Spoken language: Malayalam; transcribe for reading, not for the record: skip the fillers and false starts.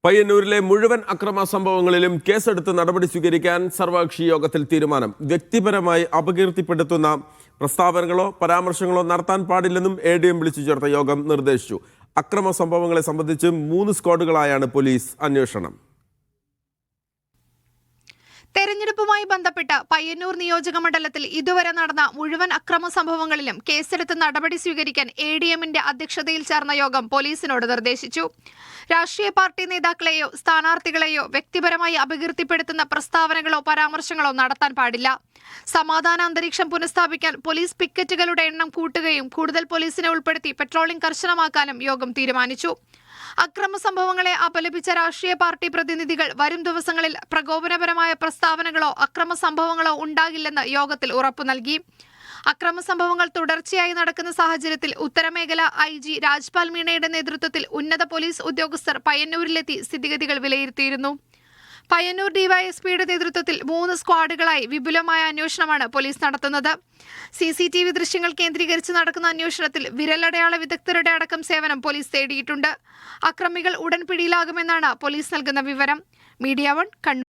പയ്യന്നൂരിലെ മുഴുവൻ അക്രമ സംഭവങ്ങളിലും കേസെടുത്ത് നടപടി സ്വീകരിക്കാൻ സർവകക്ഷി യോഗത്തിൽ തീരുമാനം. വ്യക്തിപരമായി അപകീർത്തിപ്പെടുത്തുന്ന പ്രസ്താവനകളോ പരാമർശങ്ങളോ നടത്താൻ പാടില്ലെന്നും ADM വിളിച്ചു ചേർത്ത യോഗം നിർദ്ദേശിച്ചു. അക്രമ സംഭവങ്ങളെ സംബന്ധിച്ച് 3 സ്ക്വാഡുകളായാണ് പോലീസ് അന്വേഷണം. തെരഞ്ഞെടുപ്പുമായി ബന്ധപ്പെട്ട് പയ്യന്നൂർ നിയോജക മണ്ഡലത്തിൽ ഇതുവരെ നടന്ന മുഴുവൻ അക്രമ സംഭവങ്ങളിലും കേസെടുത്ത് നടപടി സ്വീകരിക്കാൻ ADMന്റെ അധ്യക്ഷതയിൽ ചേർന്ന യോഗം പോലീസിനോട് നിർദ്ദേശിച്ചു. രാഷ്ട്രീയ പാർട്ടി നേതാക്കളെയോ സ്ഥാനാർത്ഥികളെയോ വ്യക്തിപരമായി അപകീർത്തിപ്പെടുത്തുന്ന പ്രസ്താവനകളോ പരാമർശങ്ങളോ നടത്താൻ പാടില്ല. സമാധാന അന്തരീക്ഷം പുനഃസ്ഥാപിക്കാൻ പോലീസ് പിക്കറ്റുകളുടെ എണ്ണം കൂട്ടുകയും കൂടുതൽ പോലീസിനെ ഉൾപ്പെടുത്തി പെട്രോളിംഗ് കർശനമാക്കാനും യോഗം തീരുമാനിച്ചു. അക്രമ സംഭവങ്ങളെ അപലപിച്ച രാഷ്ട്രീയ പാർട്ടി പ്രതിനിധികൾ വരും ദിവസങ്ങളിൽ പ്രകോപനപരമായ പ്രസ്താവനകളോ അക്രമ സംഭവങ്ങളോ ഉണ്ടാകില്ലെന്ന് യോഗത്തിൽ ഉറപ്പു നൽകി. അക്രമ സംഭവങ്ങൾ തുടർച്ചയായി നടക്കുന്ന സാഹചര്യത്തിൽ ഉത്തരമേഖല IG രാജ്പാൽ മീണയുടെ നേതൃത്വത്തിൽ ഉന്നത പോലീസ് ഉദ്യോഗസ്ഥർ പയ്യന്നൂരിലെത്തി സ്ഥിതിഗതികൾ വിലയിരുത്തിയിരുന്നു. പയ്യന്നൂർ DYSPയുടെ നേതൃത്വത്തിൽ 3 സ്ക്വാഡുകളായി വിപുലമായ അന്വേഷണമാണ് പോലീസ് നടത്തുന്നത്. CCTV ദൃശ്യങ്ങൾ കേന്ദ്രീകരിച്ച് നടക്കുന്ന അന്വേഷണത്തിൽ വിരലടയാള വിദഗ്ധരുടെ അടക്കം സേവനം പോലീസ് തേടിയിട്ടുണ്ട്. അക്രമികൾ ഉടൻ പിടിയിലാകുമെന്നാണ് പോലീസ് നൽകുന്ന വിവരം. മീഡിയ 1 കണ്ണൂർ.